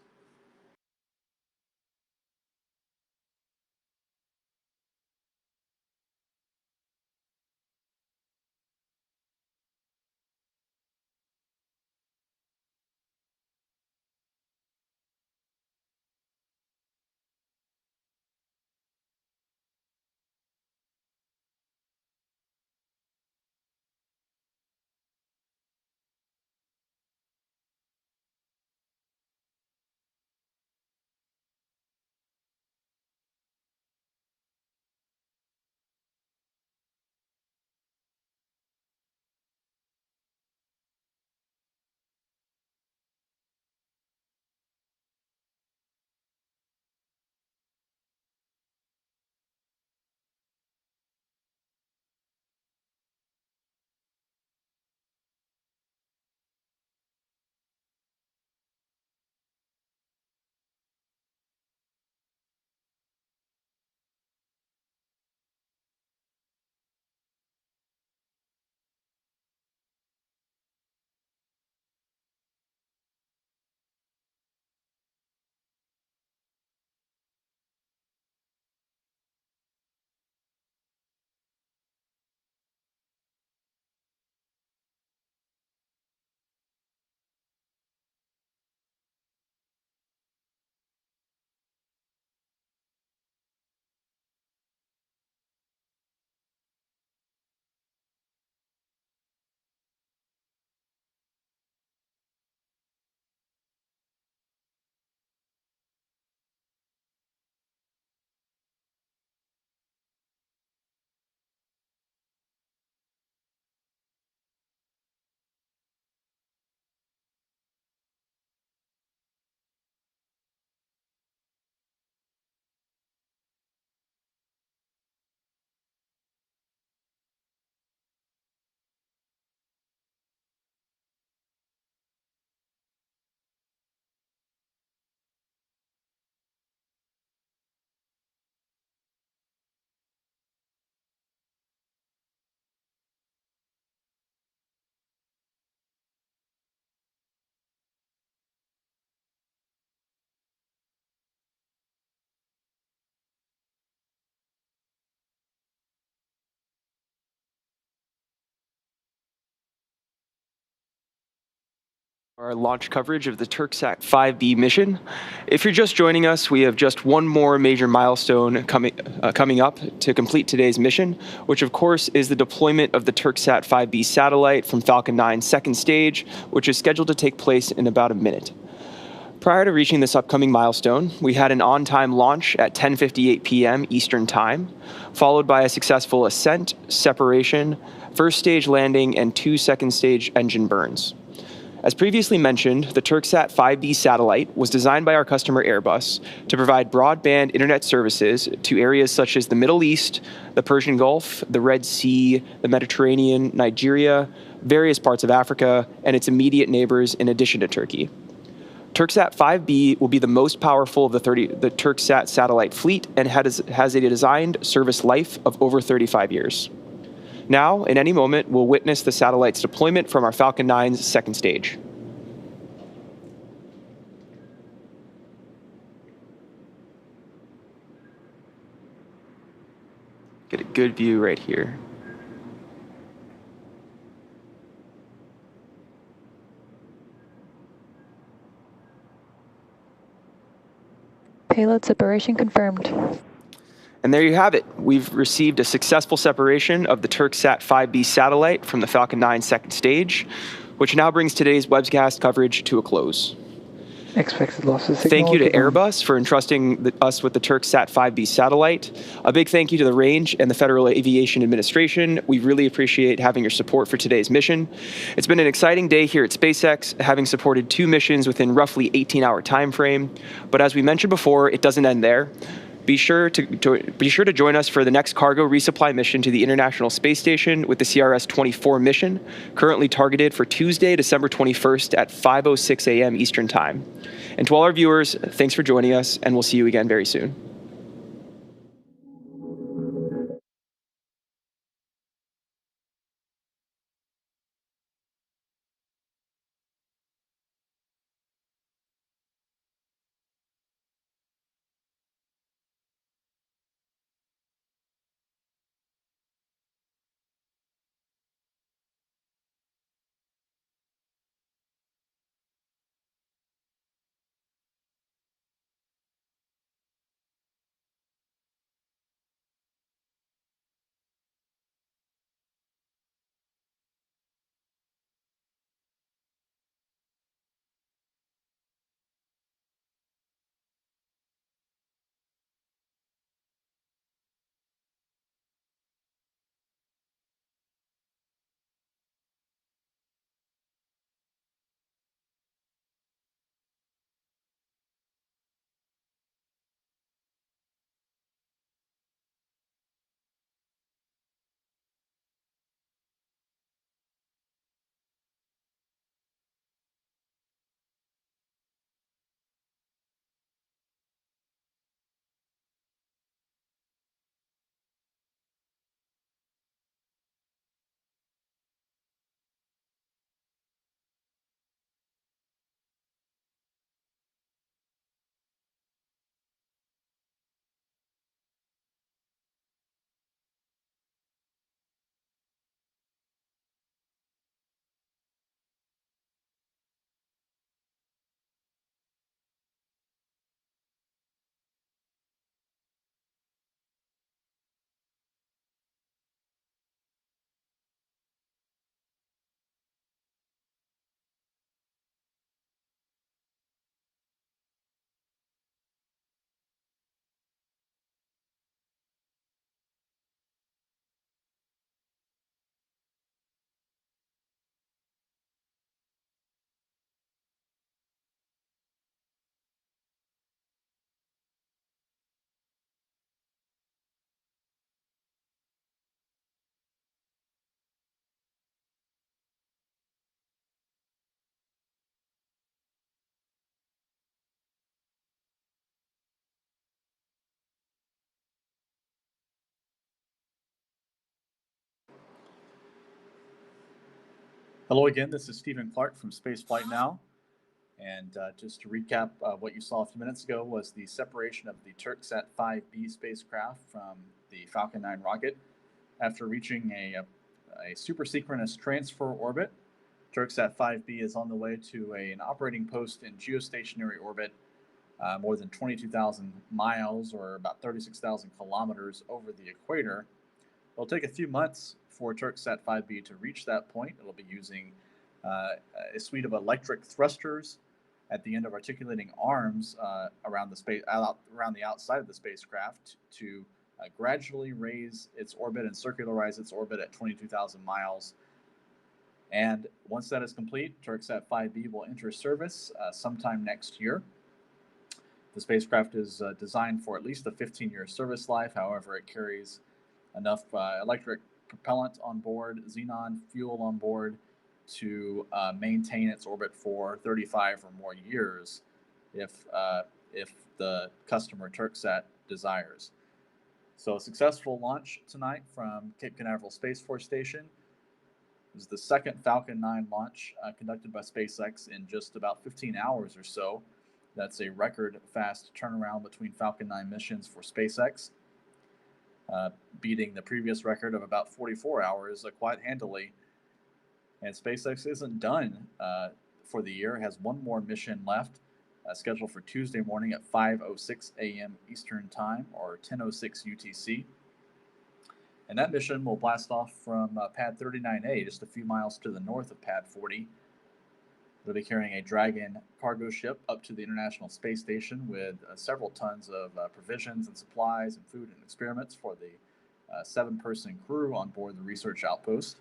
Our launch coverage of the Turksat 5B mission. If you're just joining us, we have just one more major milestone coming up to complete today's mission, which of course is the deployment of the Turksat 5B satellite from Falcon 9's second stage, which is scheduled to take place in about a minute. Prior to reaching this upcoming milestone, we had an on-time launch at 10:58 p.m. Eastern Time, followed by a successful ascent, separation, first stage landing, and 2 second stage engine burns. As previously mentioned, the Turksat 5B satellite was designed by our customer Airbus to provide broadband internet services to areas such as the Middle East, the Persian Gulf, the Red Sea, the Mediterranean, Nigeria, various parts of Africa, and its immediate neighbors in addition to Turkey. Turksat 5B will be the most powerful of the Turksat satellite fleet and has a designed service life of over 35 years. Now, in any moment, we'll witness the satellite's deployment from our Falcon 9's second stage. Get a good view right here. Payload separation confirmed. And there you have it. We've received a successful separation of the Turksat 5B satellite from the Falcon 9 second stage, which now brings today's webcast coverage to a close. Expected loss of signal. Thank you to keep on. Airbus for entrusting us with the Turksat 5B satellite. A big thank you to the range and the Federal Aviation Administration. We really appreciate having your support for today's mission. It's been an exciting day here at SpaceX, having supported 2 missions within roughly 18-hour time frame. But as we mentioned before, it doesn't end there. Be sure to join us for the next cargo resupply mission to the International Space Station with the CRS-24 mission, currently targeted for Tuesday, December 21st at 5:06 a.m. Eastern Time. And to all our viewers, thanks for joining us, and we'll see you again very soon. Hello again, this is Stephen Clark from Spaceflight Now. And just to recap, what you saw a few minutes ago was the separation of the Turksat 5B spacecraft from the Falcon 9 rocket. After reaching a supersynchronous transfer orbit, Turksat 5B is on the way to an operating post in geostationary orbit, more than 22,000 miles or about 36,000 kilometers over the equator. It'll take a few months for Turksat 5B to reach that point. It'll be using a suite of electric thrusters at the end of articulating arms around the outside of the spacecraft to gradually raise its orbit and circularize its orbit at 22,000 miles. And once that is complete, Turksat 5B will enter service sometime next year. The spacecraft is designed for at least a 15-year service life. However, it carries enough electric propellant on board, xenon fuel on board, to maintain its orbit for 35 or more years if the customer Turksat desires. So a successful launch tonight from Cape Canaveral Space Force Station. It was the second Falcon 9 launch conducted by SpaceX in just about 15 hours or so. That's a record fast turnaround between Falcon 9 missions for SpaceX, beating the previous record of about 44 hours quite handily. And SpaceX isn't done for the year. It has one more mission left, scheduled for Tuesday morning at 5:06 a.m. Eastern Time, or 10:06 UTC. And that mission will blast off from Pad 39A, just a few miles to the north of Pad 40. It'll be carrying a Dragon cargo ship up to the International Space Station with several tons of provisions and supplies and food and experiments for the 7-person crew on board the research outpost.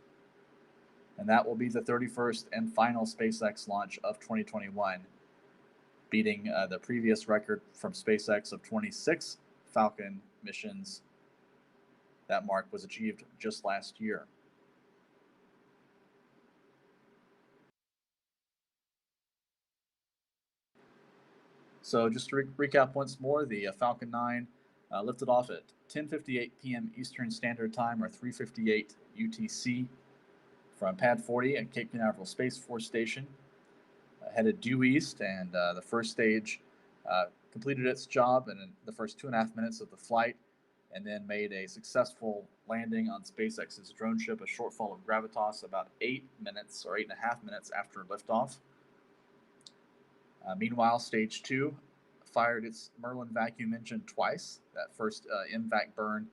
And that will be the 31st and final SpaceX launch of 2021, beating the previous record from SpaceX of 26 Falcon missions. That mark was achieved just last year. So just to recap once more, the Falcon 9 lifted off at 10:58 p.m. Eastern Standard Time, or 3:58 UTC, from Pad 40 at Cape Canaveral Space Force Station, headed due east, and the first stage completed its job in the first 2.5 minutes of the flight, and then made a successful landing on SpaceX's drone ship, a shortfall of gravitas, about 8 minutes or 8.5 minutes after liftoff. Meanwhile, Stage 2 fired its Merlin vacuum engine twice. That first MVAC burn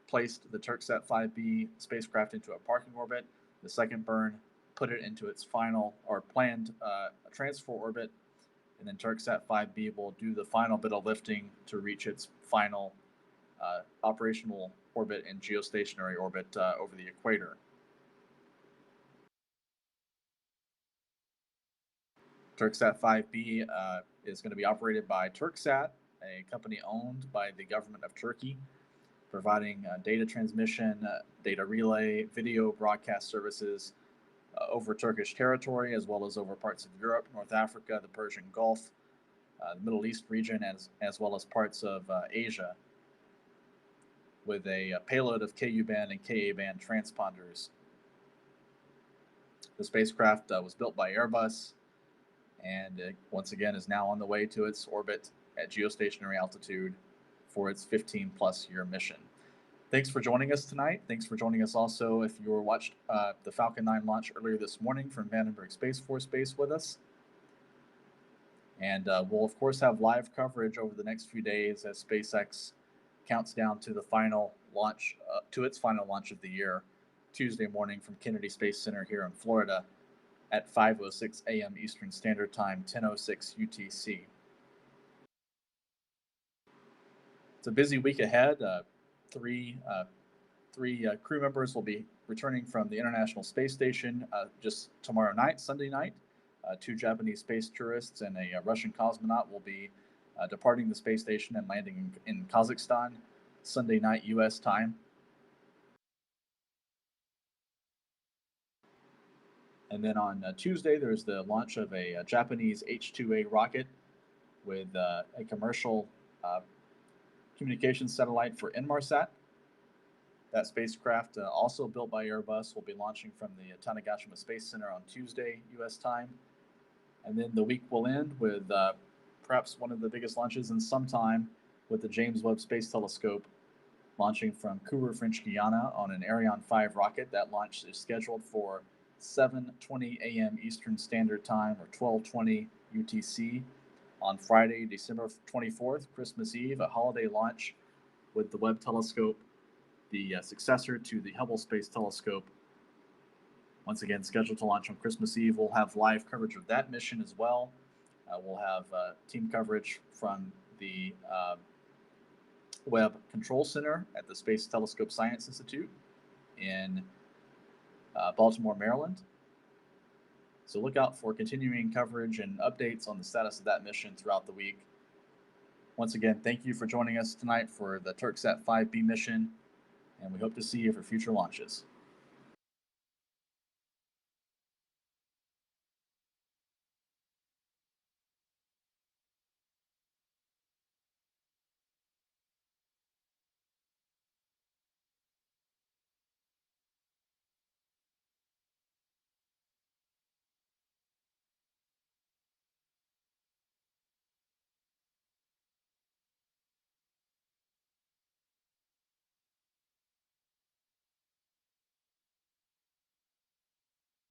placed the Turksat 5B spacecraft into a parking orbit. The second burn put it into its final or planned transfer orbit. And then Turksat 5B will do the final bit of lifting to reach its final operational orbit and geostationary orbit over the equator. Turksat 5B is going to be operated by Turksat, a company owned by the government of Turkey, providing data transmission, data relay, video broadcast services over Turkish territory, as well as over parts of Europe, North Africa, the Persian Gulf, the Middle East region, as well as parts of Asia, with a payload of Ku-band and Ka-band transponders. The spacecraft was built by Airbus, and once again is now on the way to its orbit at geostationary altitude for its 15-plus year mission. Thanks for joining us tonight. Thanks for joining us also if you watched the Falcon 9 launch earlier this morning from Vandenberg Space Force Base with us. And we'll, of course, have live coverage over the next few days as SpaceX counts down to the final launch, to its final launch of the year, Tuesday morning from Kennedy Space Center here in Florida at 5:06 a.m. Eastern Standard Time, 10:06 UTC. It's a busy week ahead. Three crew members will be returning from the International Space Station just tomorrow night, Sunday night. 2 Japanese space tourists and a Russian cosmonaut will be departing the space station and landing in Kazakhstan Sunday night U.S. time. And then on Tuesday, there's the launch of a Japanese H-2A rocket with a commercial communications satellite for Inmarsat. That spacecraft, also built by Airbus, will be launching from the Tanegashima Space Center on Tuesday, U.S. time. And then the week will end with perhaps one of the biggest launches in some time, with the James Webb Space Telescope launching from Kourou, French Guiana on an Ariane 5 rocket. That launch is scheduled for 7:20 a.m. Eastern Standard Time, or 12:20 UTC, on Friday, December 24th, Christmas Eve, a holiday launch with the Webb Telescope, the successor to the Hubble Space Telescope. Once again, scheduled to launch on Christmas Eve. We'll have live coverage of that mission as well. We'll have team coverage from the Webb Control Center at the Space Telescope Science Institute in Baltimore, Maryland. So look out for continuing coverage and updates on the status of that mission throughout the week. Once again, thank you for joining us tonight for the Turksat 5B mission, and we hope to see you for future launches.